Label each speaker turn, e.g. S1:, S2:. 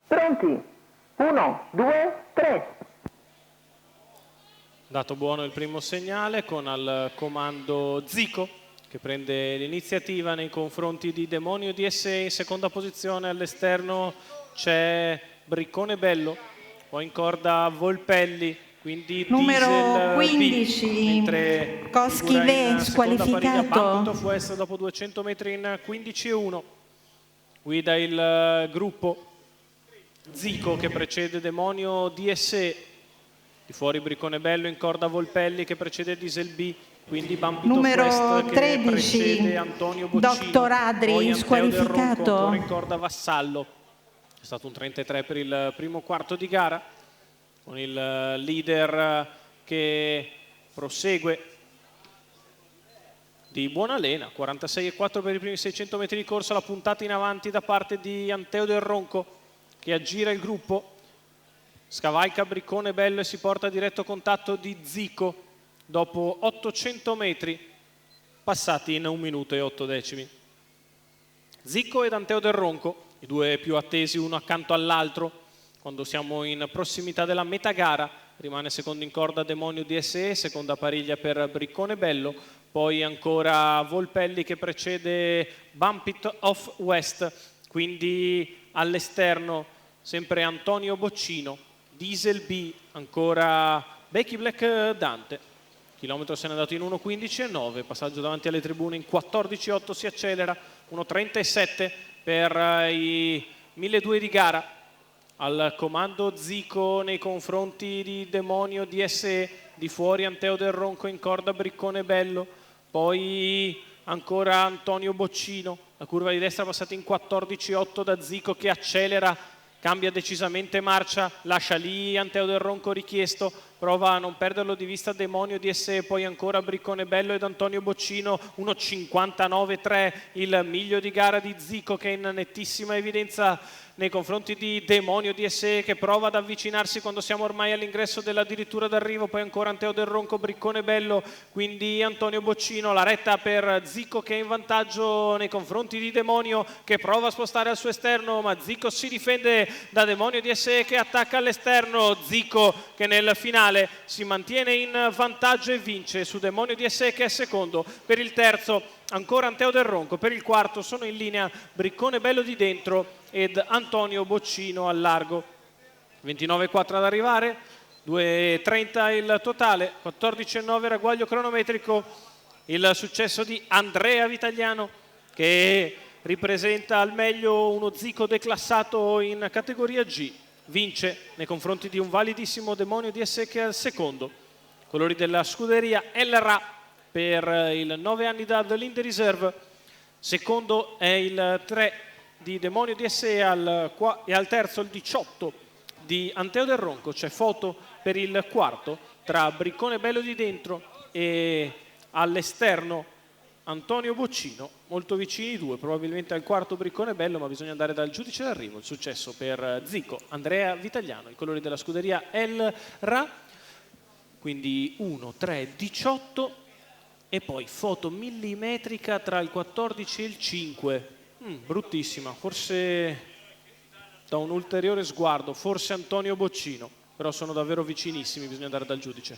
S1: Pronti? 1, 2, 3.
S2: Dato buono il primo segnale con al comando Zico che prende l'iniziativa nei confronti di Demonio DSE. In seconda posizione all'esterno c'è Briccone Bello, poi in corda Volpelli, quindi
S3: numero
S2: Diesel
S3: 15,
S2: B, mentre
S3: Koski
S2: figura in
S3: V,
S2: seconda pariglia Bumpit of
S3: squalificato.
S2: West dopo 200 metri in 15,1. Guida il gruppo Zico che precede Demonio DSE, di fuori Briccone Bello, in corda Volpelli che precede Diesel B, quindi Bumpit of
S3: Numero
S2: West che
S3: 13,
S2: precede Antonio Boccino,
S3: Dr. Adri,
S2: poi Anteo Del Ronco
S3: squalificato.
S2: ancora in corda Vassallo. È stato un 33 per il primo quarto di gara, con il leader che prosegue di buona lena, 46,4 per i primi 600 metri di corsa, la puntata in avanti da parte di Anteo Del Ronco che aggira il gruppo, scavalca Briccone Bello e si porta a diretto contatto di Zico dopo 800 metri passati in 1 minuto e 8 decimi. Zico ed Anteo Del Ronco, i due più attesi uno accanto all'altro quando siamo in prossimità della metà gara. Rimane secondo in corda Demonio DSE, seconda pariglia per Briccone Bello, poi ancora Volpelli che precede Bumpit of West, quindi all'esterno sempre Antonio Boccino, Diesel B, ancora Becky Black Dante. Chilometro se n'è andato in 1,15,9, passaggio davanti alle tribune in 14,8, si accelera, 1,37 per i 1.200 di gara. Al comando Zico nei confronti di Demonio DSE, di fuori Anteo Del Ronco, in corda Briccone Bello, poi ancora Antonio Boccino, la curva di destra passata in 14,8 da Zico che accelera, cambia decisamente marcia, lascia lì Anteo Del Ronco richiesto, prova a non perderlo di vista Demonio DSE, poi ancora Briccone Bello ed Antonio Boccino, 1,59,3 il miglio di gara di Zico che è in nettissima evidenza nei confronti di Demonio DSE che prova ad avvicinarsi quando siamo ormai all'ingresso dell'addirittura d'arrivo, poi ancora Anteo Del Ronco, Briccone Bello, quindi Antonio Boccino, la retta per Zico che è in vantaggio nei confronti di Demonio che prova a spostare al suo esterno, ma Zico si difende da Demonio DSE che attacca all'esterno, Zico che nel finale si mantiene in vantaggio e vince su Demonio DSE che è secondo. Per il terzo ancora Anteo Del Ronco, per il quarto sono in linea Briccone Bello di dentro ed Antonio Boccino al largo. 29,4 ad arrivare, 2,30 il totale, 14,9 ragguaglio cronometrico. Il successo di Andrea Vitagliano che ripresenta al meglio uno Zico declassato in categoria G, vince nei confronti di un validissimo Demonio DSE che è al secondo. Colori della scuderia LRA per il 9 anni dall'Inde Reserve, secondo è il 3 di Demonio DSE e al terzo il 18 di Anteo Del Ronco. C'è foto per il quarto tra Briccone Bello di dentro e all'esterno Antonio Boccino, molto vicini i due, probabilmente al quarto Briccone Bello, ma bisogna andare dal giudice d'arrivo. Il successo per Zico, Andrea Vitagliano, i colori della scuderia LRA, quindi 1, 3, 18 e poi foto millimetrica tra il 14 e il 5. Bruttissima, forse da un ulteriore sguardo, forse Antonio Boccino, però sono davvero vicinissimi, bisogna andare dal giudice.